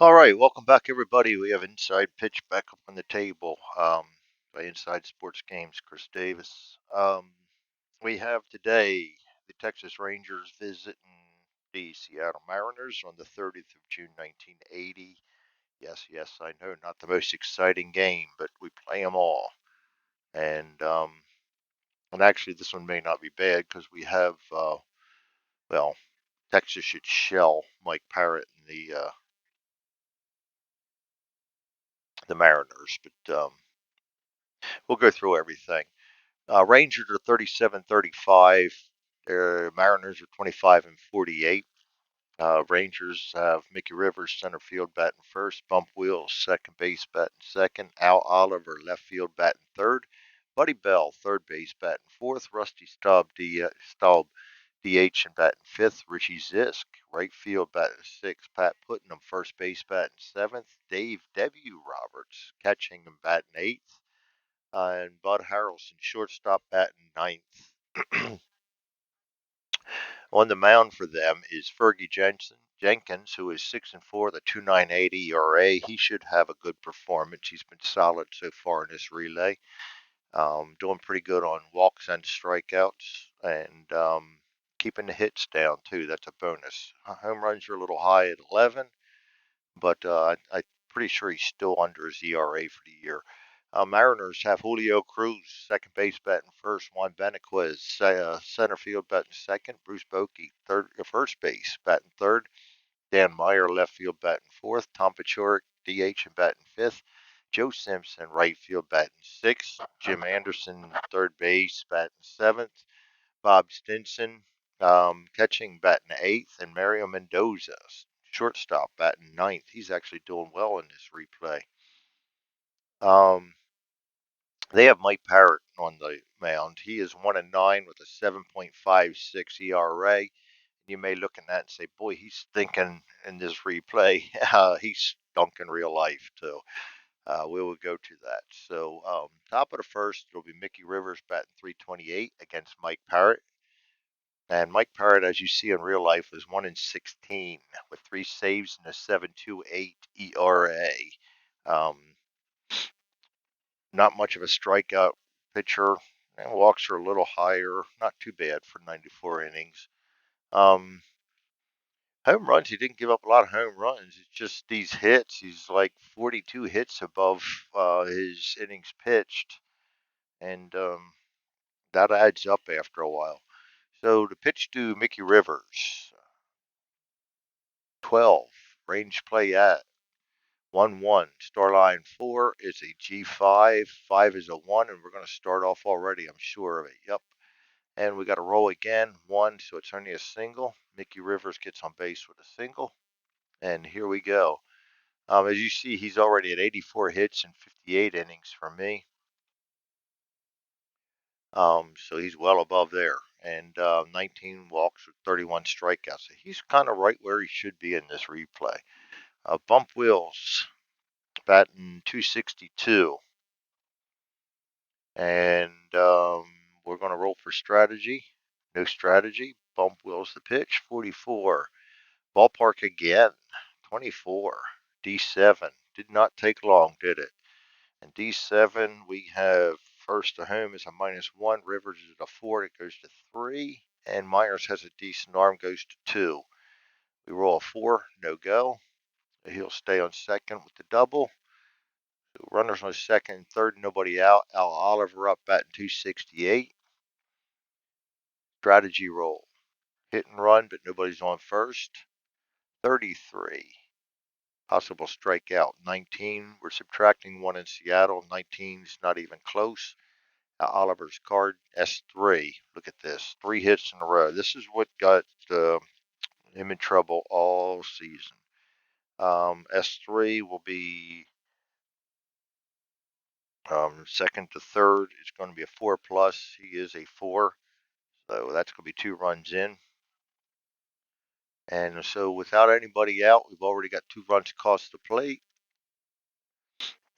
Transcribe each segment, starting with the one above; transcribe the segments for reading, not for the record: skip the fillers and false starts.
All right, welcome back, everybody. We have Inside Pitch back up on the table by Inside Sports Games, Chris Davis. We have today the Texas Rangers visiting the Seattle Mariners on the 30th of June, 1980. Yes, yes, I know, not the most exciting game, but we play them all. And and actually, this one may not be bad because we have, well, Texas should shell Mike Parrott and the Mariners, but we'll go through everything. Rangers are 37-35. Their Mariners are 25-48. Rangers have Mickey Rivers center field batting first, Bump Wheels second base batting second, Al Oliver left field batting third, Buddy Bell third base batting fourth, Rusty Staub DH and batting fifth, Richie Zisk right field batting sixth, Pat Putnam first base batting seventh, Dave W. Roberts catching and batting eighth, and Bud Harrelson, shortstop, batting ninth. On the mound for them is Fergie Jenkins, who is 6-4 with a 2.98 ERA. He should have a good performance. He's been solid so far in this relay. Doing pretty good on walks and strikeouts, and keeping the hits down too. That's a bonus. Home runs are a little high at 11, but I'm pretty sure he's still under his ERA for the year. Mariners have Julio Cruz, second base batting first, Juan Benaquez, center field batting second, Bruce Bochy, first base batting third, Dan Meyer, left field batting fourth, Tom Paciorek, DH and batting fifth, Joe Simpson, right field batting sixth, Jim Anderson, third base batting seventh, Bob Stinson, catching batting eighth, and Mario Mendoza, shortstop, batting ninth. He's actually doing well in this replay. Um, they have Mike Parrott on the mound. He is 1-9 with a 7.56 ERA. You may look at that and say, boy, he's thinking in this replay. He's stunk in real life, too. We will go to that. So, top of the first, it'll be Mickey Rivers batting 328 against Mike Parrott. And Mike Parrott, as you see in real life, is 1-16 with 3 saves and a 7.28 ERA. Not much of a strikeout pitcher. And walks are a little higher. Not too bad for 94 innings. Um, Home runs, he didn't give up a lot of home runs. It's just these hits. He's like 42 hits above his innings pitched, and that adds up after a while. So the pitch to Mickey Rivers, 12, range play at 1-1. Star line 4 is a G5, 5 is a 1, and we're going to start off already, I'm sure of it. Yep. And we got to roll again, 1, so it's only a single. Mickey Rivers gets on base with a single, and here we go. As you see, he's already at 84 hits and 58 innings for me. So he's well above there. And 19 walks with 31 strikeouts. So he's kind of right where he should be in this replay. Bump Wheels, batting 262. And we're going to roll for strategy. No strategy. Bump Wheels the pitch, 44. Ballpark again, 24. D7. Did not take long, did it? In D7, we have first to home is a -1. Rivers is at a 4. It goes to 3. And Myers has a decent arm, goes to 2. We roll a 4, no go. He'll stay on second with the double. Runners on second and third, nobody out. Al Oliver up batting 268. Strategy roll. Hit and run, but nobody's on first. 33. Possible strikeout. 19. We're subtracting 1 in Seattle. 19 is not even close. Oliver's card, S3. Look at this. 3 hits in a row. This is what got him in trouble all season. S3 will be second to third. It's going to be a 4 plus. He is a 4. So that's going to be 2 runs in. And so without anybody out, we've already got 2 runs across the plate.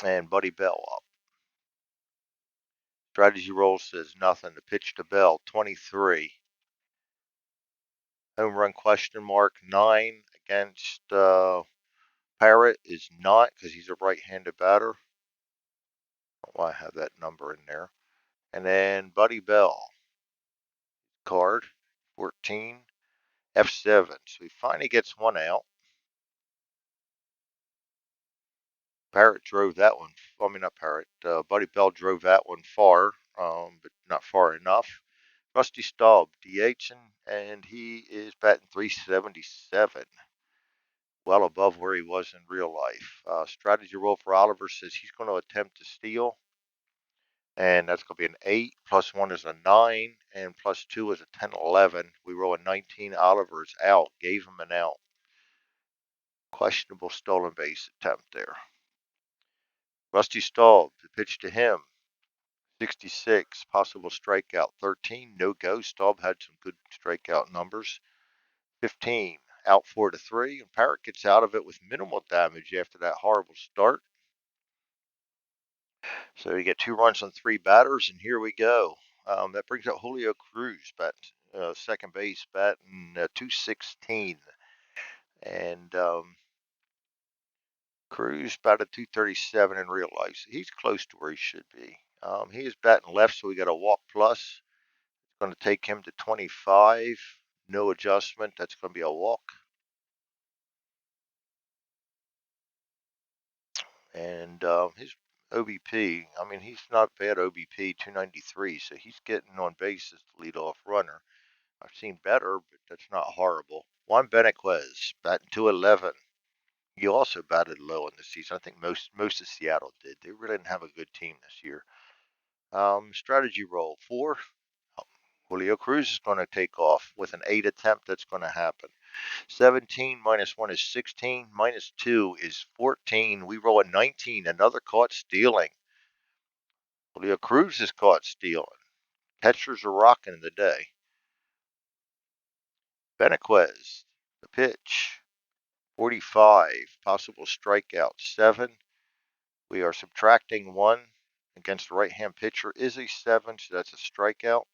And Buddy Bell up. Strategy roll says nothing. The pitch to Bell, 23. Home run question mark, 9 against Parrott is not because he's a right-handed batter. I don't know why I have that number in there. And then Buddy Bell, card 14, F7. So he finally gets one out. Parrott drove that one. I mean, not Parrott. Buddy Bell drove that one far, but not far enough. Rusty Staub, DHing, and he is batting 377, well above where he was in real life. Strategy roll for Oliver says he's going to attempt to steal, and that's going to be an 8, plus 1 is a 9, and plus 2 is a 10, 11. We roll a 19. Oliver's out, gave him an out. Questionable stolen base attempt there. Rusty Staub, the pitch to him. 66, possible strikeout. 13, no go. Staub had some good strikeout numbers. 15, out 4-3, and Parrott gets out of it with minimal damage after that horrible start. So you get 2 runs on 3 batters, and here we go. That brings up Julio Cruz, second base, batting 216. And Cruz batted 237 in real life, so he's close to where he should be. He is batting left, so we got a walk plus. It's going to take him to 25. No adjustment. That's going to be a walk. And his OBP, I mean, he's not bad OBP, 293, so he's getting on base as the leadoff runner. I've seen better, but that's not horrible. Juan Benequez, batting 211. He also batted low in the season. I think most of Seattle did. They really didn't have a good team this year. Strategy roll 4. Julio Cruz is going to take off with an 8 attempt. That's going to happen. 17 minus 1 is 16. Minus 2 is 14. We roll a 19. Another caught stealing. Julio Cruz is caught stealing. Catchers are rocking the day. Benequez, the pitch. 45. Possible strikeout 7. We are subtracting 1 against the right-hand pitcher is a 7, so that's a strikeout.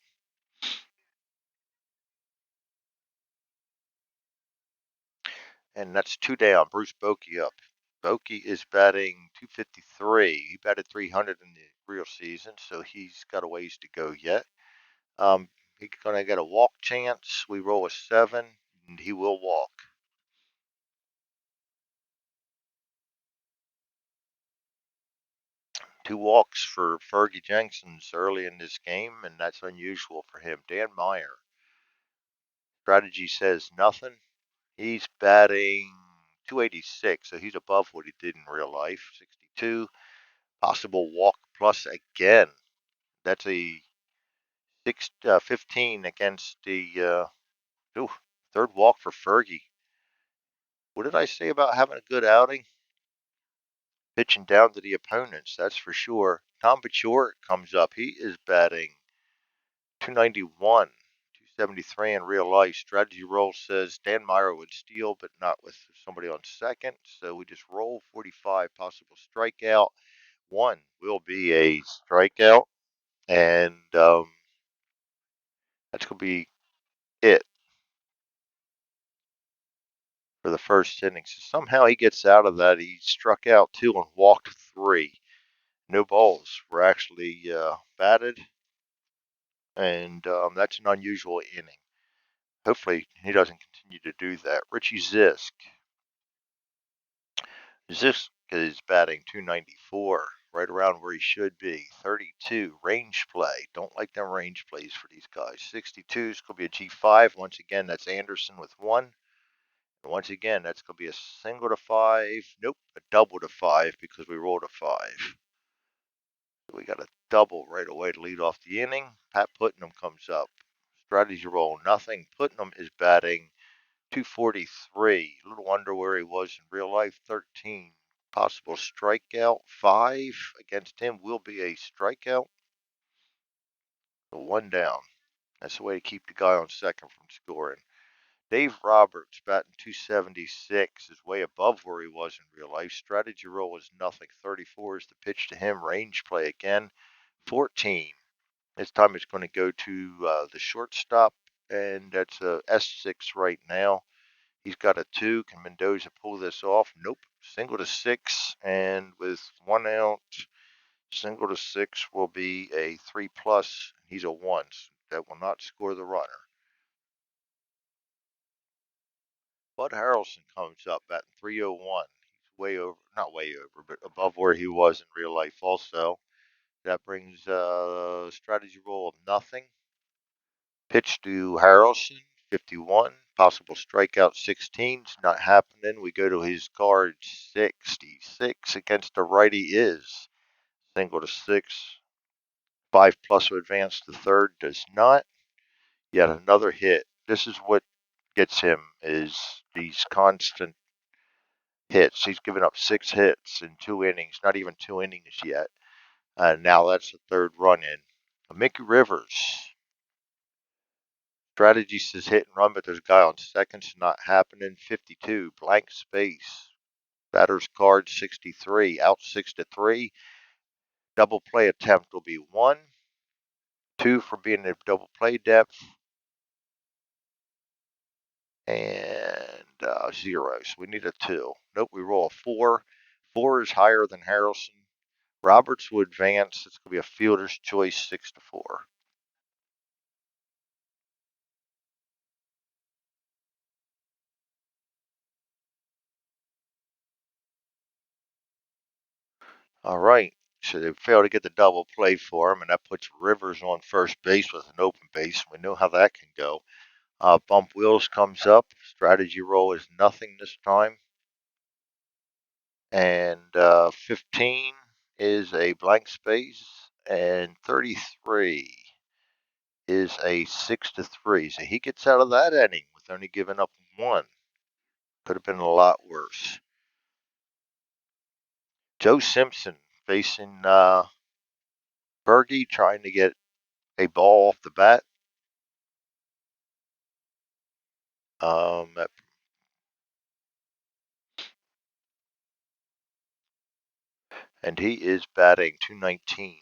And that's 2 down. Bruce Bochy up. Bochy is batting 253. He batted 300 in the real season, so he's got a ways to go yet. He's going to get a walk chance. We roll a 7, and he will walk. Two walks for Fergie Jenkins early in this game, and that's unusual for him. Dan Meyer. Strategy says nothing. He's batting 286, so he's above what he did in real life. 62. Possible walk plus again. That's a 15 against the third walk for Fergie. What did I say about having a good outing? Pitching down to the opponents, that's for sure. Tom Pachort comes up. He is batting 291, 273 in real life. Strategy roll says Dan Meyer would steal, but not with somebody on second. So we just roll 45. Possible strikeout. 1 will be a strikeout, and that's going to be it for the first inning. So somehow he gets out of that. He struck out 2 and walked 3. No balls were actually batted, and that's an unusual inning. Hopefully he doesn't continue to do that. Richie Zisk. Zisk is batting 294, right around where he should be. 32, range play. Don't like them range plays for these guys. 62 is going to be a G5. Once again, that's Anderson with 1. And once again, that's going to be a single to 5. Nope, a double to 5 because we rolled a 5. So we got a double right away to lead off the inning. Pat Putnam comes up. Strategy roll, nothing. Putnam is batting 243. A little under where he was in real life. 13. Possible strikeout. 5 against him will be a strikeout. So 1 down. That's the way to keep the guy on second from scoring. Dave Roberts, batting 276, is way above where he was in real life. Strategy roll is nothing. 34 is the pitch to him. Range play again. 14. This time it's going to go to the shortstop, and that's a S6 right now. He's got a 2. Can Mendoza pull this off? Nope. Single to 6, and with 1 out, single to 6 will be a 3 plus. He's a 1. So that will not score the runner. Bud Harrelson comes up batting 301. He's way over, not way over, but above where he was in real life also. That brings a strategy roll of nothing. Pitch to Harrelson, 51. Possible strikeout 16. It's not happening. We go to his card 66 against the righty is. Single to 6. 5 plus to advance to third does not. Yet another hit. This is what gets him is these constant hits. He's given up 6 hits in 2 innings, not even 2 innings yet. Now that's the third run in. Mickey Rivers. Strategy says hit and run, but there's a guy on second. It's not happening. 52, blank space. Batter's card 63, out 6-3. Double play attempt will be 1. 2 for being a double play depth. And 0. So we need a 2. Nope, we roll a 4. 4 is higher than Harrelson. Roberts will advance. It's going to be a fielder's choice, 6-4. All right. So they failed to get the double play for him, and that puts Rivers on first base with an open base. We know how that can go. Bump Wheels comes up. Strategy roll is nothing this time. And 15 is a blank space, and 33 is a 6-3. So he gets out of that inning with only giving up 1. Could have been a lot worse. Joe Simpson facing Fergie, trying to get a ball off the bat. Um, and he is batting 219.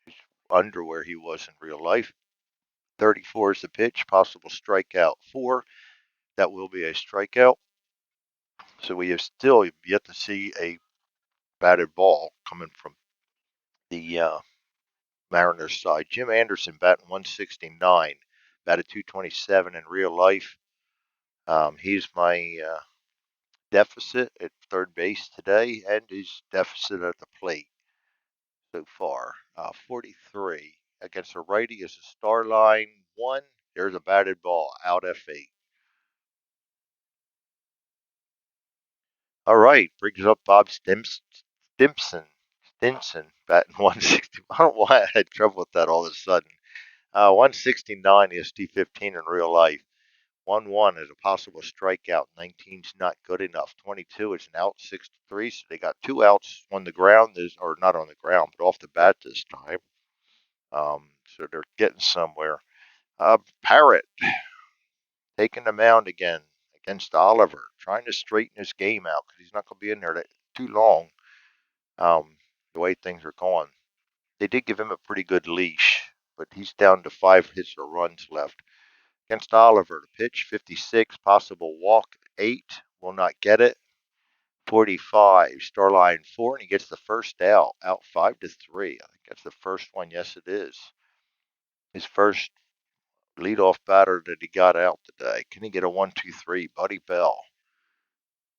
He's under where he was in real life. 34 is the pitch, possible strikeout 4. That will be a strikeout. So we have still yet to see a batted ball coming from the Mariners side. Jim Anderson batting 169, batted 227 in real life. He's my deficit at third base today, and his deficit at the plate so far. 43 against a righty is a star line 1. There's a batted ball out F8. All right, brings up Bob Stinson batting 160. I don't know why I had trouble with that all of a sudden. 169 is T15 in real life. 1-1 is a possible strikeout. 19's not good enough. 22 is an out. 6-3. So they got 2 outs on the ground, or not on the ground, but off the bat this time. So they're getting somewhere. Parrott taking the mound again against Oliver, trying to straighten his game out because he's not going to be in there too long. The way things are going, they did give him a pretty good leash, but he's down to 5 hits or runs left. Against Oliver, the pitch 56, possible walk 8, will not get it. 45, Starline 4, and he gets the first out 5-3. I think that's the first one. Yes, it is. His first leadoff batter that he got out today. Can he get a 1-2-3? Buddy Bell.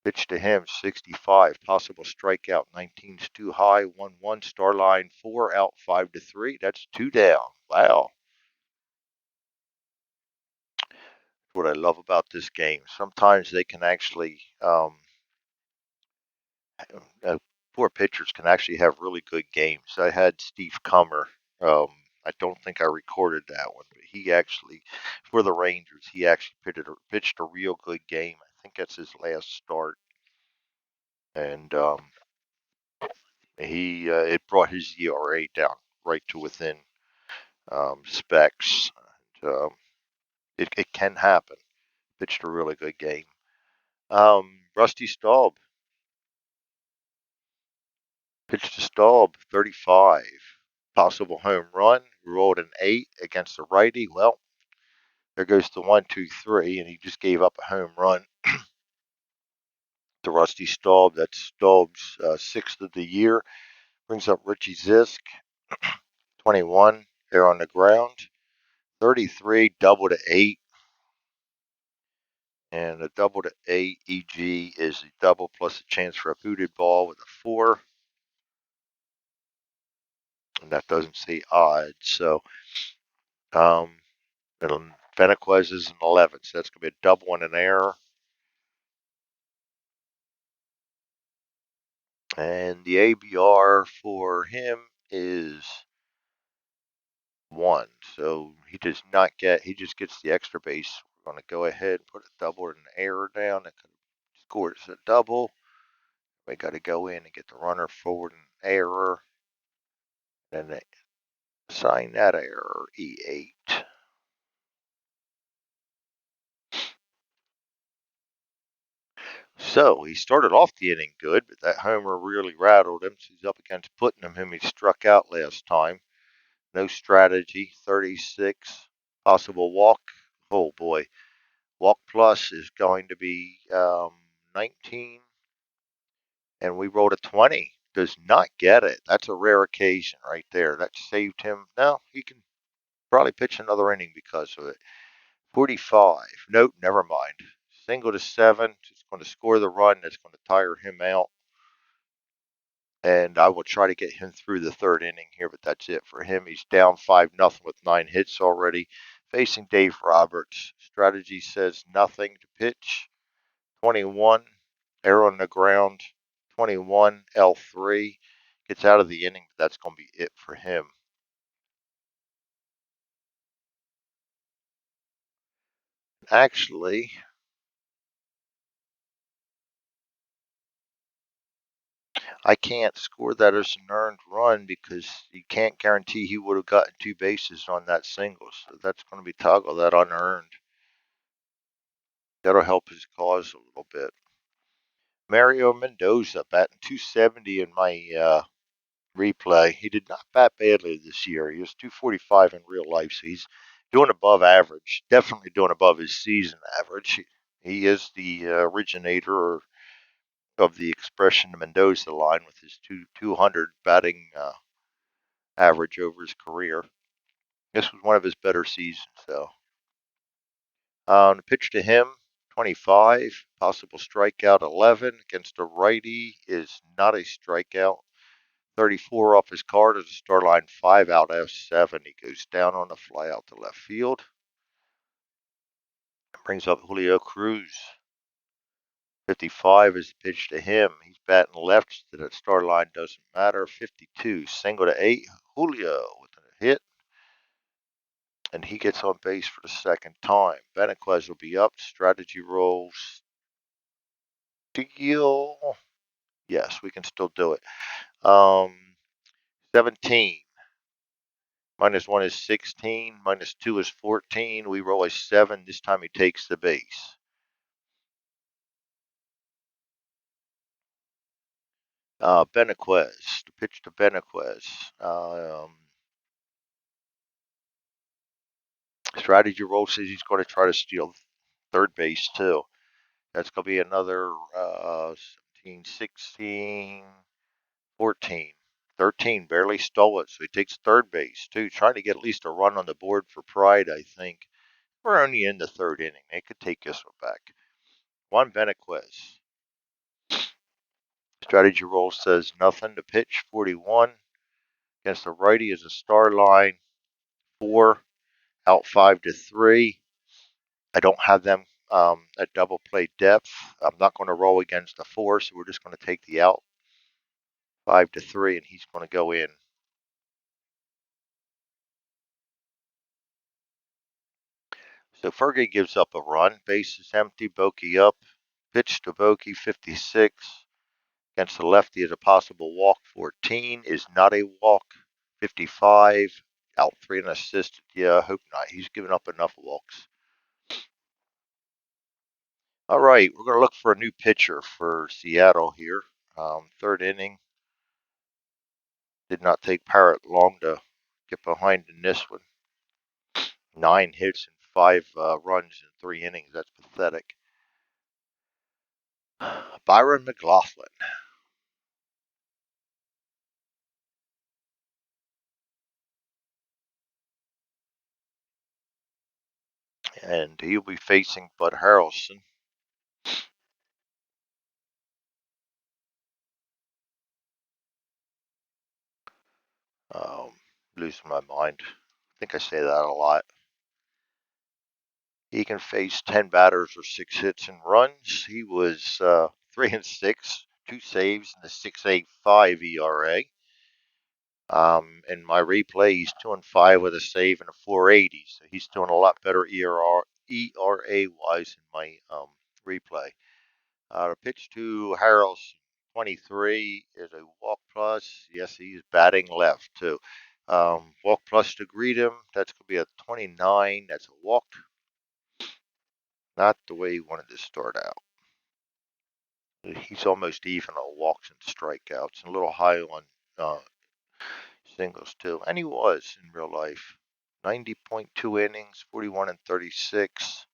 Pitch to him 65, possible strikeout 19's too high. 1-1, Starline 4, out 5-3. That's 2 down. Wow. What I love about this game. Sometimes they can actually uh, poor pitchers can actually have really good games. I had Steve Kummer. Um, I don't think I recorded that one, but he actually, for the Rangers, he actually pitched a real good game. I think that's his last start, and he it brought his ERA down right to within specs. And, it can happen. Pitched a really good game. Rusty Staub pitched to Staub, 35. Possible home run. Rolled an 8 against the righty. Well, there goes the 1-2-3, and he just gave up a home run. to Rusty Staub. That's Staub's sixth of the year. Brings up Richie Zisk, 21, air on the ground. 33, double to 8. And a double to 8 EG is a double plus a chance for a booted ball with a 4. And that doesn't say odd. So, Venequez is an 11. So that's going to be a double and an error. And the ABR for him is 1. So he does not get, he just gets the extra base. We're going to go ahead and put a double and an error down. That scores a double. We got to go in and get the runner forward and error. And assign that error E8. So he started off the inning good, but that homer really rattled him. So he's up against Putnam, whom he struck out last time. No strategy. 36. Possible walk. Oh boy. Walk plus is going to be 19. And we rolled a 20. Does not get it. That's a rare occasion right there. That saved him. No, he can probably pitch another inning because of it. 45. Nope, never mind. Single to 7. It's going to score the run. That's going to tire him out. And I will try to get him through the third inning here, but that's it for him. He's down 5-0 with 9 hits already. Facing Dave Roberts. Strategy says nothing to pitch. 21. Air on the ground. 21. L3. Gets out of the inning, but that's going to be it for him. Actually, I can't score that as an earned run because you can't guarantee he would have gotten 2 bases on that single. So that's going to be toggle that unearned. That'll help his cause a little bit. Mario Mendoza batting 270 in my replay. He did not bat badly this year. He was 245 in real life, so he's doing above average. Definitely doing above his season average. He is the originator of the expression Mendoza line with his 200 batting average over his career. This was one of his better seasons, though. The pitch to him, 25, possible strikeout 11 against a righty is not a strikeout. 34 off his card as a start line 5 out F7. He goes down on the fly out to left field. Brings up Julio Cruz. 55 is the pitch to him. He's batting left to the start line, doesn't matter. 52, single to 8. Julio with a hit. And he gets on base for the second time. Benaquez will be up. Strategy rolls. Deal. Yes, we can still do it. 17. -1 is 16. -2 is 14. We roll a 7. This time he takes the base. Benaquez. The pitch to Benaquez. Strategy roll says he's going to try to steal third base, too. That's going to be another 17, 16, 14. 13, barely stole it, so he takes third base, too. Trying to get at least a run on the board for pride, I think. We're only in the third inning. They could take this one back. Juan Benaquez. Strategy roll says nothing to pitch. 41. Against the righty is a star line. 4. Out 5-3. I don't have them at double play depth. I'm not going to roll against the 4, so we're just going to take the out 5-3, and he's going to go in. So Fergie gives up a run. Base is empty. Bokey up. Pitch to Bokey, 56. Against the lefty is a possible walk. 14 is not a walk. 55. Out 3 and assisted. Yeah, I hope not. He's given up enough walks. All right, we're going to look for a new pitcher for Seattle here. Third inning. Did not take Parrott long to get behind in this one. 9 hits and 5 runs in 3 innings. That's pathetic. Byron McLaughlin. And he'll be facing Bud Harrelson. Um, Losing my mind. I think I say that a lot. He can face 10 batters or 6 hits and runs. He was 3-6, 2 saves, and a 6.85 ERA. In my replay, he's 2-5 with a save and a 4.80, so he's doing a lot better ERA wise in my replay. The pitch to Harrelson, 23, is a walk plus. Yes, he's batting left too. Walk plus to greet him. That's going to be a 29. That's a walk. Not the way he wanted to start out. He's almost even on walks and strikeouts, and a little high on singles too. And he was in real life. 90.2 innings, 41 and 36.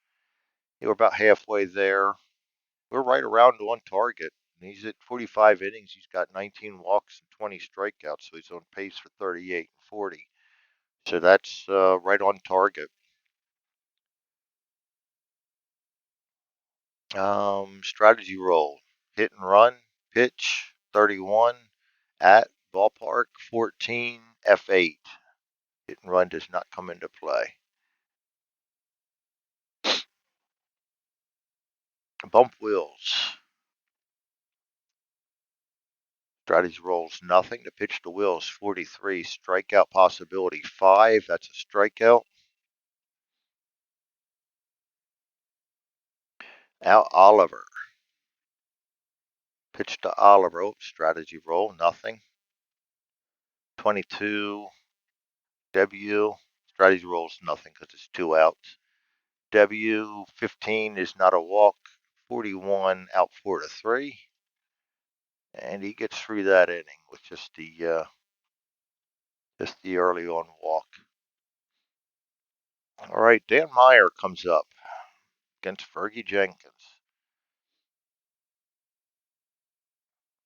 We're about halfway there. We're right around on target. And he's at 45 innings. He's got 19 walks and 20 strikeouts, so he's on pace for 38 and 40. So that's right on target. Strategy roll: hit and run, pitch 31, at ballpark 14, F8. Hit and run does not come into play. Bump wheels. Strategy rolls nothing. The pitch to Wills 43. Strikeout possibility 5. That's a strikeout. Al Oliver. Pitch to Oliver. Oh, strategy roll nothing. 22. W. Strategy rolls nothing because it's 2 outs. W 15 is not a walk. 41 out 4-3. And he gets through that inning with just the early on walk. All right, Dan Meyer comes up against Fergie Jenkins.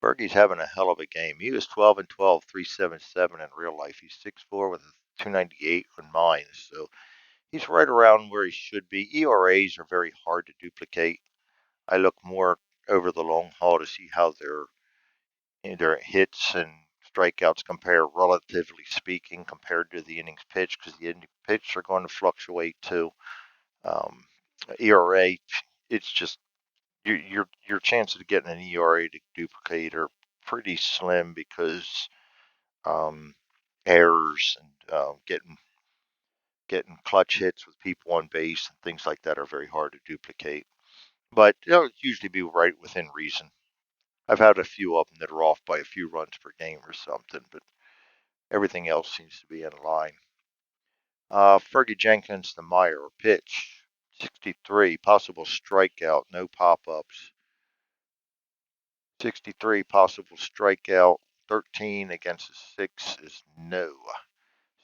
Fergie's having a hell of a game. He was 12 and 12, 3.77 in real life. He's 6'4 with a 298 in mine, so he's right around where he should be. ERAs are very hard to duplicate. I look more over the long haul to see how their hits and strikeouts compare, relatively speaking, compared to the innings pitched, because the innings pitched are going to fluctuate too. Um, ERA, it's just your chances of getting an ERA to duplicate are pretty slim because um, errors and getting clutch hits with people on base and things like that are very hard to duplicate. But they'll usually be right within reason. I've had a few of them that are off by a few runs per game or something, but everything else seems to be in line. Fergie Jenkins, the Meyer pitch, 63, possible strikeout, no pop-ups. 63, possible strikeout, 13 against a 6 is no.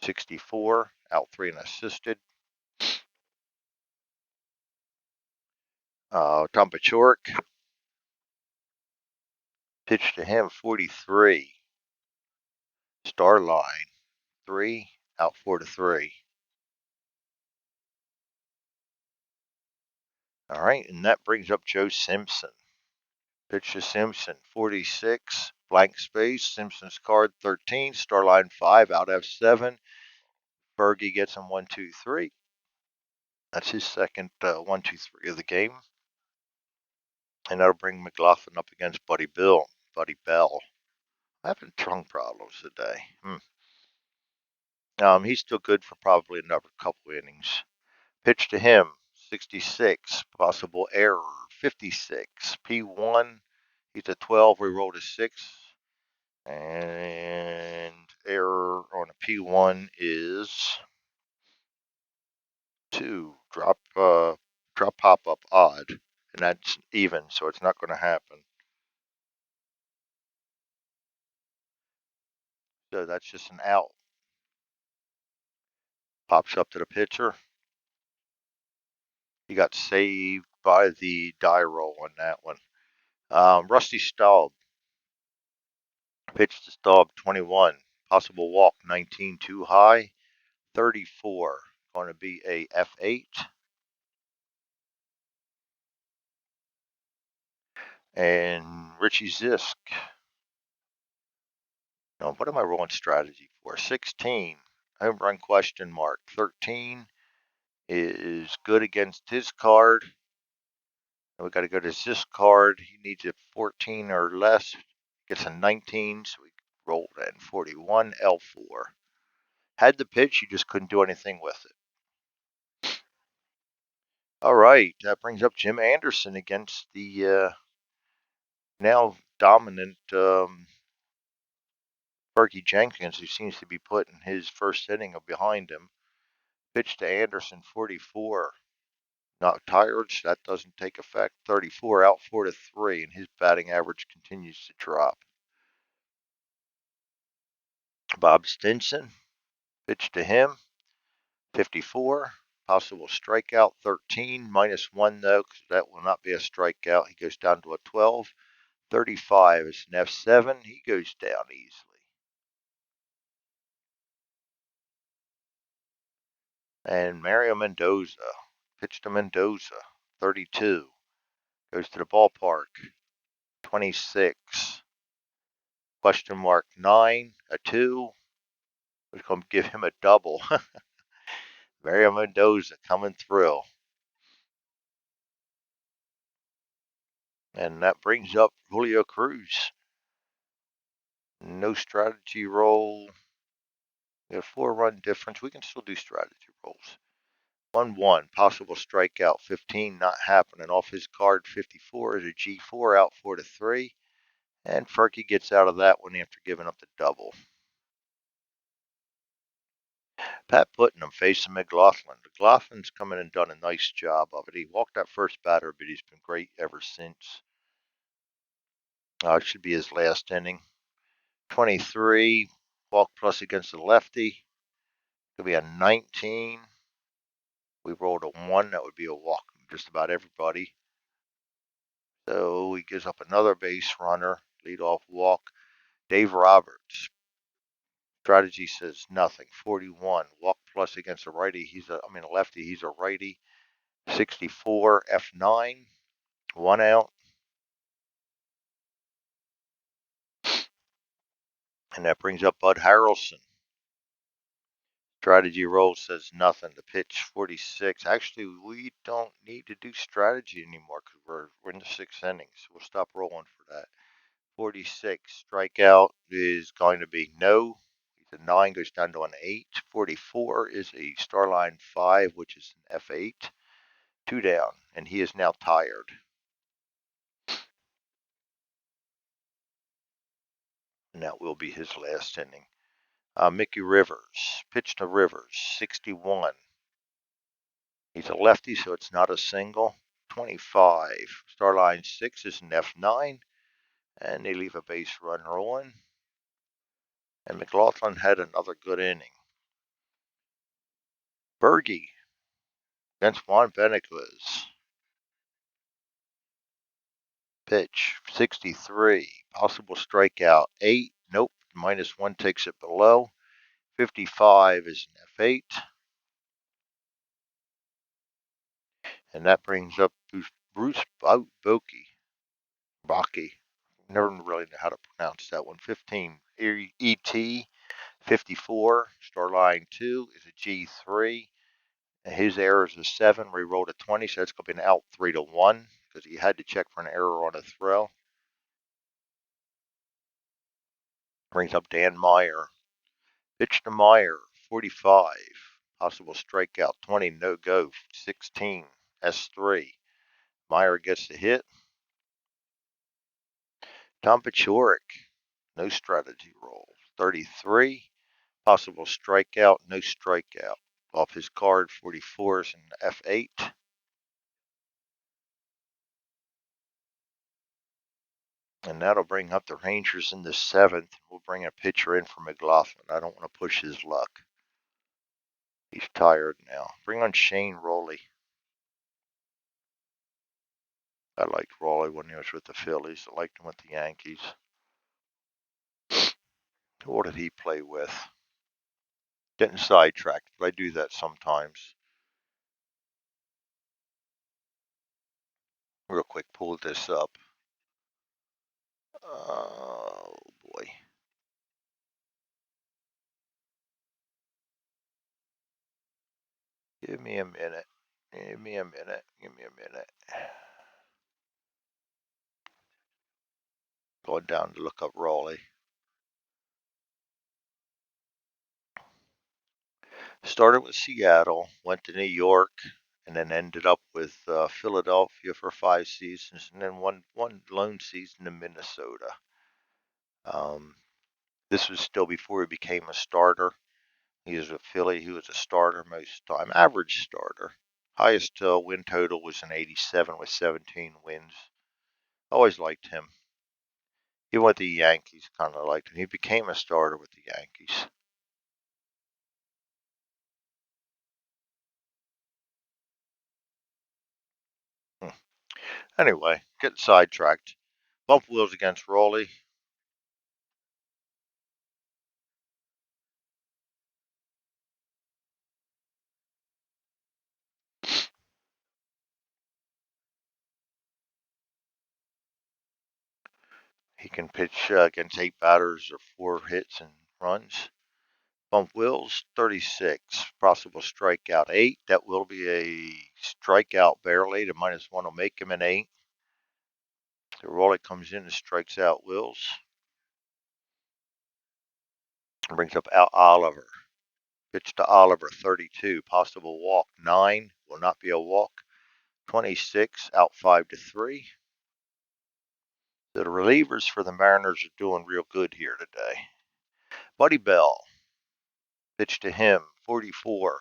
64, out 3 and assisted. Tom Paciorek, pitch to him, 43. Star line, 3, out 4-3. All right, and that brings up Joe Simpson. Pitch to Simpson, 46, blank space. Simpson's card, 13. Star line 5, out F7. Fergie gets him 1-2-3. That's his second 1-2-3 of the game. And that'll bring McLaughlin up against Buddy Bell. I'm having tongue problems today. He's still good for probably another couple innings. Pitch to him, 66. Possible error, 56. P1. He's a 12. We rolled a 6. And error on a P1 is 2. Drop pop up odd. And that's even, so it's not going to happen. So that's just an out. Pops up to the pitcher. He got saved by the die roll on that one. Rusty Staub. Pitch to Staub 21. Possible walk 19 too high. 34. Going to be a F8. And Richie Zisk. Now, what am I rolling strategy for? 16. Home run question mark. 13 is good against his card. And we got to go to this card. He needs a 14 or less. Gets a 19, so we rolled in 41 L4. Had the pitch, you just couldn't do anything with it. All right, that brings up Jim Anderson against the now dominant Fergie Jenkins, who seems to be putting his first inning behind him. Pitch to Anderson, 44. Not tired, so that doesn't take effect. 34 out 4-3, and his batting average continues to drop. Bob Stinson, pitch to him, 54. Possible strikeout, 13. -1 though, because that will not be a strikeout. He goes down to a 12. 35 is an F7. He goes down easily. And Mario Mendoza, pitch to Mendoza, 32. Goes to the ballpark, 26. Question mark 9, a 2. We're going to give him a double. Mario Mendoza coming through. And that brings up Julio Cruz. No strategy roll. We have 4-run difference. We can still do strategy rolls. 1-1. Possible strikeout. 15 not happening. Off his card, 54 is a G4 out 4-3. And Fergie gets out of that one after giving up the double. Pat Putnam facing McLaughlin. McLaughlin's come in and done a nice job of it. He walked that first batter, but he's been great ever since. It should be his last inning. 23, walk plus against the lefty. Could be a 19. We rolled a 1. That would be a walk just about everybody. So he gives up another base runner. Leadoff walk. Dave Roberts. Strategy says nothing. 41. Walk plus against a righty. A lefty. He's a righty. 64. F9. 1 out. And that brings up Bud Harrelson. Strategy roll says nothing. The pitch 46. Actually, we don't need to do strategy anymore because we're in the 6th inning. So we'll stop rolling for that. 46. Strikeout is going to be no. The 9 goes down to an 8. 44 is a Starline 5, which is an F8. 2 down, and he is now tired. And that will be his last inning. Mickey Rivers. Pitch to Rivers. 61. He's a lefty, so it's not a single. 25. Starline 6 is an F9. And they leave a base run rolling. And McLaughlin had another good inning. Fergie against Juan Benequez. Pitch 63. Possible strikeout 8. Nope. -1 takes it below. 55 is an F8. And that brings up Bruce Bochy. Never really know how to pronounce that one. 15. ET. 54. Starline 2 is a G3. And his error is a 7. We rolled a 20, so that's going to be an out 3-1 because he had to check for an error on a throw. Brings up Dan Meyer. Pitch to Meyer, 45. Possible strikeout, 20. No go, 16. S3. Meyer gets the hit. Tom Paciorek, no strategy roll, 33. Possible strikeout, no strikeout. Off his card, 44 is an F8. And that'll bring up the Rangers in the 7th. We'll bring a pitcher in for McLaughlin. I don't want to push his luck. He's tired now. Bring on Shane Rowley. I liked Raleigh when he was with the Phillies. I liked him with the Yankees. What did he play with? Getting sidetracked, but I do that sometimes. Real quick, pull this up. Oh boy. Give me a minute. Give me a minute. Give me a minute. Going down to look up Raleigh. Started with Seattle, went to New York, and then ended up with Philadelphia for 5 seasons, and then one lone season in Minnesota. Um, this was still before he became a starter. He was a Philly. He was a starter most time, average starter. Highest win total was an 87 with 17 wins. Always liked him. Even with the Yankees, kind of liked him. He became a starter with the Yankees. Hmm. Anyway, getting sidetracked. Bump wheels against Raleigh. He can pitch against 8 batters or 4 hits and runs. Bump wheels, 36. Possible strikeout, 8. That will be a strikeout barely. The -1 will make him an 8. So Raleigh comes in and strikes out Wills. Brings up Al Oliver. Pitch to Oliver, 32. Possible walk, 9. Will not be a walk. 26. Out 5-3. The relievers for the Mariners are doing real good here today. Buddy Bell. Pitch to him, 44.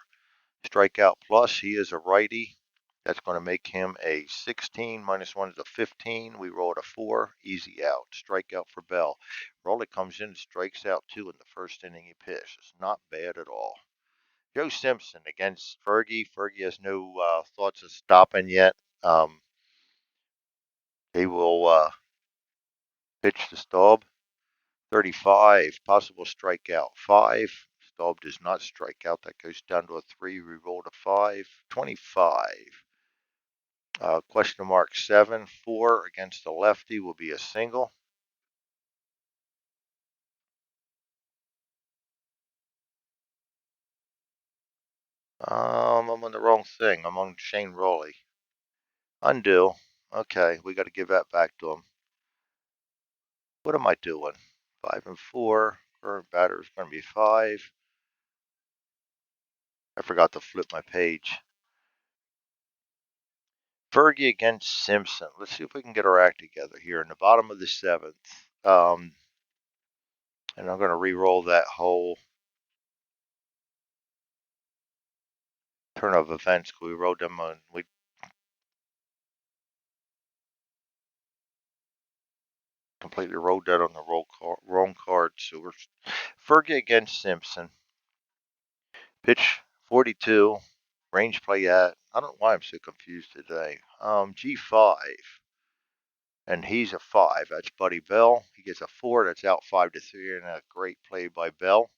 Strikeout plus. He is a righty. That's going to make him a 16. -1 is a 15. We rolled a 4. Easy out. Strikeout for Bell. Raleigh comes in and strikes out 2 in the first inning he pitched. It's not bad at all. Joe Simpson against Fergie. Fergie has no thoughts of stopping yet. He will pitch to Staub. 35. Possible strikeout. 5. Staub does not strike out. That goes down to a 3. We rolled a 5. 25. Question mark 7. 4 against the lefty will be a single. I'm on the wrong thing. I'm on Shane Raleigh. Undo. Okay, we got to give that back to him. What am I doing? 5-4. Current batter is going to be 5. I forgot to flip my page. Fergie against Simpson. Let's see if we can get our act together here in the bottom of the 7th. And I'm going to re-roll that whole turn of events. We wrote them on. We completely wrote that on the wrong card. So we're Fergie against Simpson. Pitch 42. Range play at. I don't know why I'm so confused today. G5. And he's a 5. That's Buddy Bell. He gets a 4. That's out 5-3. And a great play by Bell.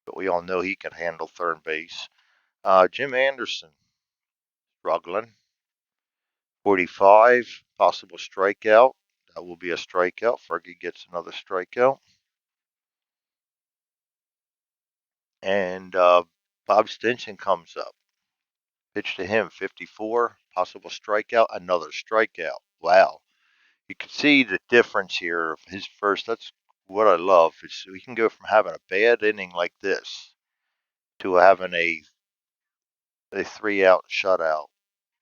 But we all know he can handle third base. Jim Anderson struggling. 45. Possible strikeout. That will be a strikeout. Fergie gets another strikeout. And Bob Stinson comes up. Pitch to him, 54. Possible strikeout. Another strikeout. Wow. You can see the difference here of his first. That's what I love. Is we can go from having a bad inning like this to having a 3-out shutout.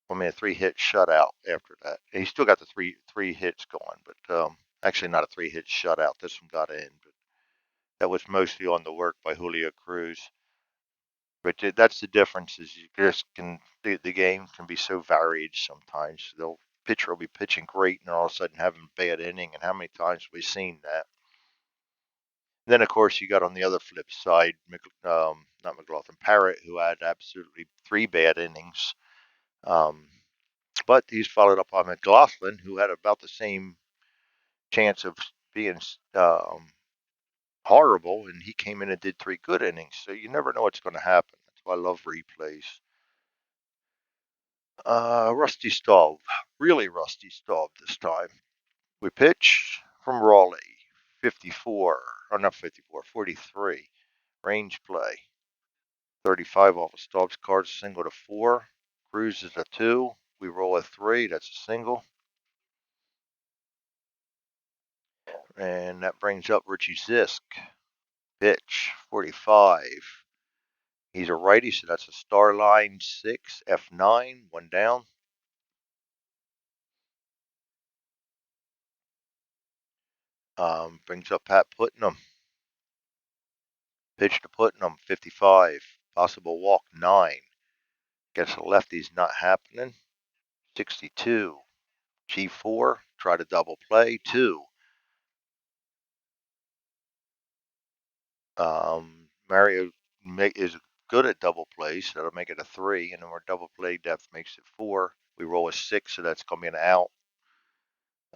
I mean, a 3-hit shutout after that. And he still got the three hits going, but actually not a 3-hit shutout. This one got in, but that was mostly on the work by Julio Cruz. But that's the difference. Is you just can the game can be so varied sometimes. The pitcher will be pitching great, and all of a sudden having a bad inning. And how many times have we seen that? Then, of course, you got on the other flip side, not McLaughlin, Parrott, who had absolutely 3 bad innings. Um, But he's followed up by McLaughlin, who had about the same chance of being horrible, and he came in and did 3 good innings. So you never know what's going to happen. That's why I love replays. Rusty Staub, really Rusty Staub this time. We pitch from Raleigh, 54, or not 54, 43. Range play, 35 off of Staub's card, single to 4. Cruz is a 2. We roll a 3, that's a single. And that brings up Richie Zisk. Pitch, 45. He's a righty, so that's a star line 6, F9, 1 down. Brings up Pat Putnam. Pitch to Putnam, 55. Possible walk, 9. Guess the lefty's not happening. 62. G4, try to double play, 2. Mario is good at double plays, so that'll make it a 3, and then our double play depth makes it 4. We roll a 6, so that's going to be an out.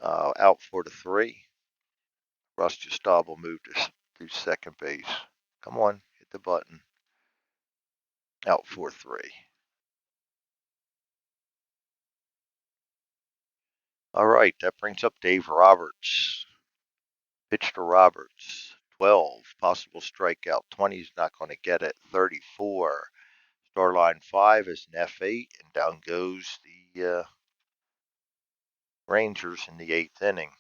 Out 4 to 3. Rusty Staub will move to second base. Come on, hit the button. Out 4-3. All right, that brings up Dave Roberts. Pitch to Roberts. 12, possible strikeout. 20 is not going to get it. 34. Star line 5 is an F8, and down goes the Rangers in the 8th inning.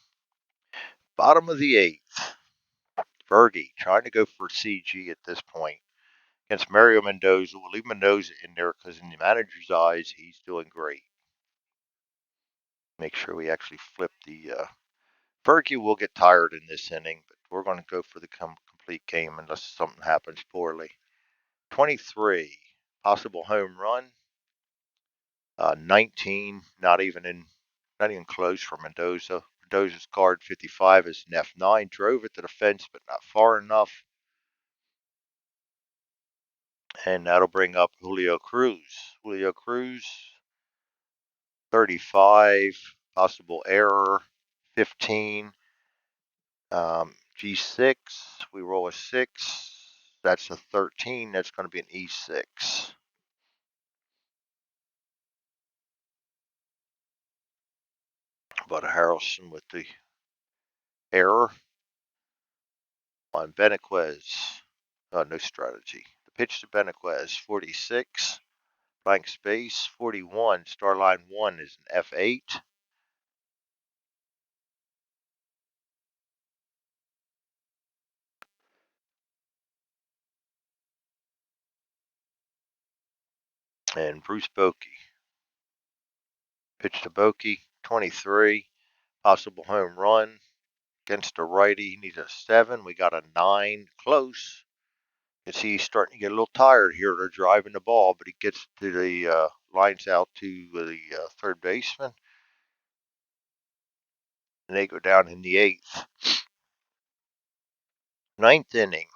Bottom of the 8th. Fergie trying to go for CG at this point against Mario Mendoza. We'll leave Mendoza in there because in the manager's eyes, he's doing great. Make sure we actually flip the Fergie will get tired in this inning, but we're going to go for the complete game unless something happens poorly. 23, possible home run. 19, not even close for Mendoza. Mendoza's card 55 is an F9. Drove it to the fence, but not far enough. And that'll bring up Julio Cruz. Julio Cruz, 35, possible error, 15. G6, we roll a 6. That's a 13. That's going to be an E6. But Harrelson with the error on Benaquez. No strategy. The pitch to Benaquez, 46. Blank space, 41. Star line 1 is an F8. And Bruce Bochy. Pitch to Bochy, 23. Possible home run. Against a righty, he needs a 7. We got a 9. Close. You can see he's starting to get a little tired here. They're driving the ball, but he gets to the lines out to the third baseman. And they go down in the 8th. 9th inning.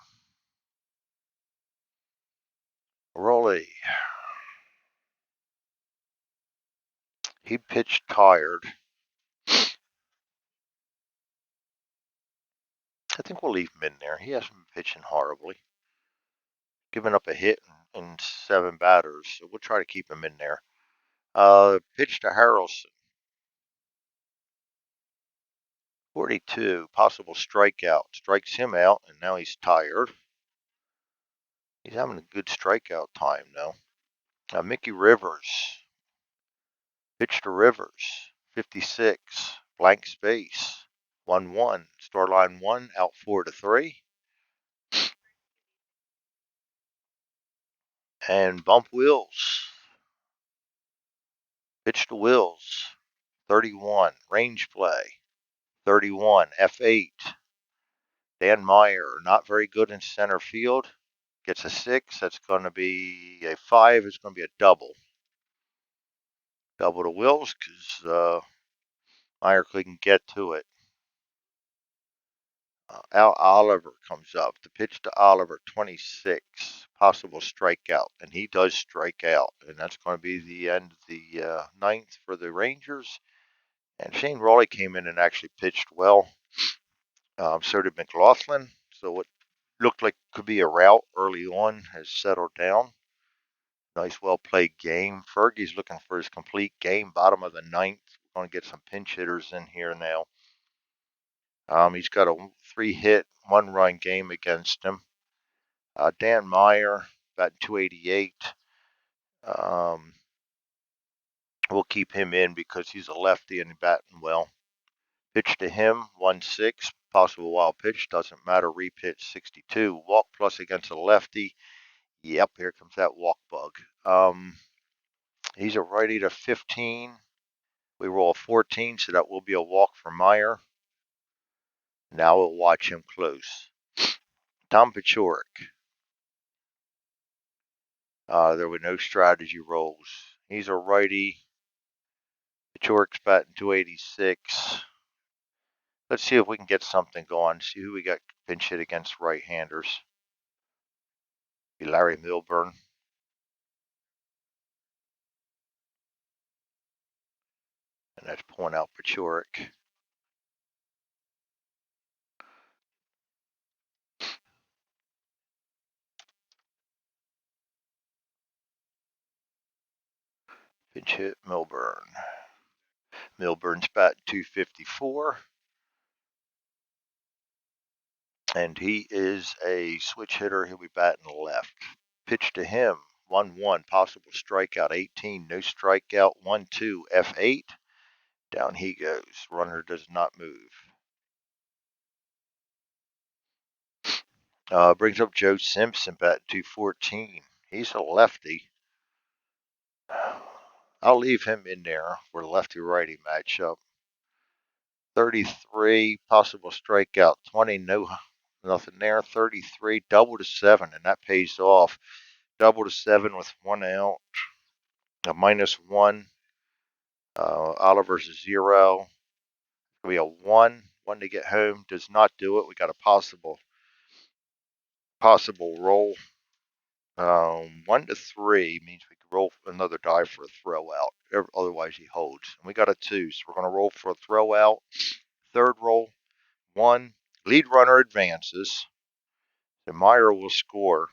Raleigh. He pitched tired. I think we'll leave him in there. He hasn't been pitching horribly. Giving up a hit in 7 batters, so we'll try to keep him in there. Pitch to Harrelson. 42, possible strikeout. Strikes him out, and now he's tired. He's having a good strikeout time, though. Mickey Rivers. Pitch to Rivers. 56, blank space. 1-1. Star line 1, out 4 to 3. And bump Wills. Pitch to Wills. 31, range play. 31, F8. Dan Meyer, not very good in center field. Gets a 6. That's going to be a 5. It's going to be a double. Double to Wills because Meyer couldn't get to it. Al Oliver comes up. The pitch to Oliver, 26, possible strikeout, and he does strike out, and that's going to be the end of the ninth for the Rangers. And Shane Rawley came in and actually pitched well. So did McLaughlin. So what looked like could be a rout early on has settled down. Nice, well played game. Fergie's looking for his complete game. Bottom of the ninth. We're going to get some pinch hitters in here now. He's got a 3-hit, 1-run game against him. Dan Meyer, batting 288. We'll keep him in because he's a lefty and batting well. Pitch to him, 1-6. Possible wild pitch, doesn't matter. Repitch, 62. Walk plus against a lefty. Yep, here comes that walk bug. He's a righty to 15. We roll a 14, so that will be a walk for Meyer. Now we'll watch him close. Tom Paciorek. There were no strategy rolls. He's a righty. Paciork's batting 286. Let's see if we can get something going. See who we got pinch hit against right-handers. Be Larry Milburn. And that's pulling out Paciorek. Pinch hit Milburn. Milburn's batting 254. And he is a switch hitter. He'll be batting left. Pitch to him. 1-1. Possible strikeout. 18. No strikeout. 1-2. F8. Down he goes. Runner does not move. Brings up Joe Simpson, batting 214. He's a lefty. I'll leave him in there for the lefty-righty matchup. 33, possible strikeout. 20, no, nothing there. 33, double to 7, and that pays off. Double to 7 with 1 out. A -1. Oliver's a 0. It'll be a 1 to get home. Does not do it. We got a possible roll. 1 to 3 means we can roll another die for a throw out. Otherwise, he holds. And we got a 2, so we're going to roll for a throw out. Third roll, 1. Lead runner advances. The Meyer will score.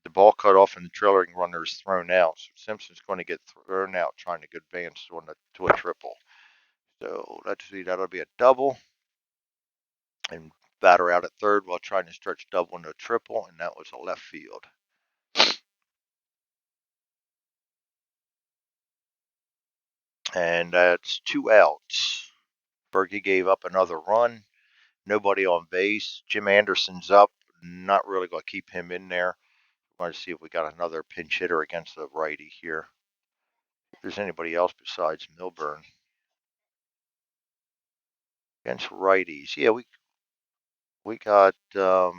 The ball cut off and the trailing runner is thrown out. So Simpson's going to get thrown out trying to advance to a triple. So let's see, that'll be a double. And batter out at third while trying to stretch double into a triple, and that was a left field. And that's 2 outs. Fergie gave up another run. Nobody on base. Jim Anderson's up. Not really going to keep him in there. We're going to see if we got another pinch hitter against the righty here. If there's anybody else besides Milburn. Against righties. Yeah, we got the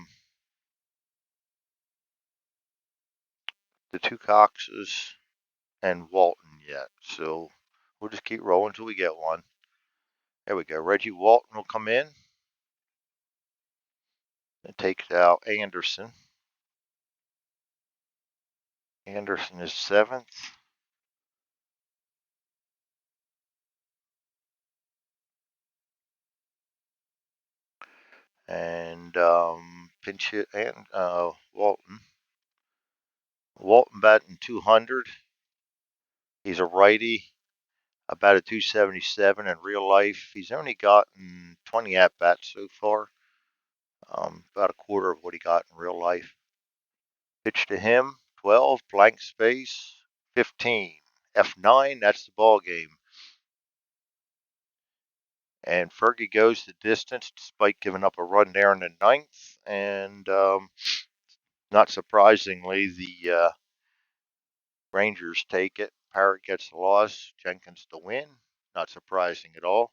2 Coxes and Walton yet. So we'll just keep rolling until we get one. There we go. Reggie Walton will come in and takes out Anderson. Anderson is 7th. And pinch hit and Walton. Walton batting 200. He's a righty, about a 277 in real life. He's only gotten 20 at bats so far, about a quarter of what he got in real life. Pitch to him, 12, blank space, 15. F9, that's the ball game. And Fergie goes the distance despite giving up a run there in the ninth. And not surprisingly, the Rangers take it. Parrott gets the loss. Jenkins the win. Not surprising at all.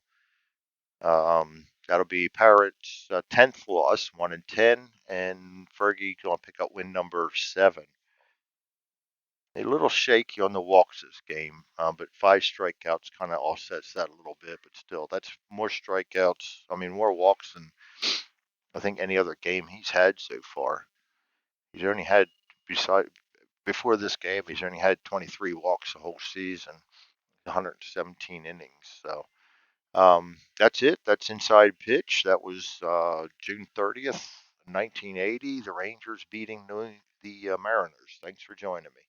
That'll be Parrott's 10th loss, 1-10, and Fergie going to pick up win number 7. A little shaky on the walks this game, but 5 strikeouts kind of offsets that a little bit. But still, that's more strikeouts. I mean, more walks than I think any other game he's had so far. He's only had beside before this game, he's only had 23 walks the whole season, 117 innings. So that's it. That's inside pitch. That was June 30th, 1980. The Rangers beating the Mariners. Thanks for joining me.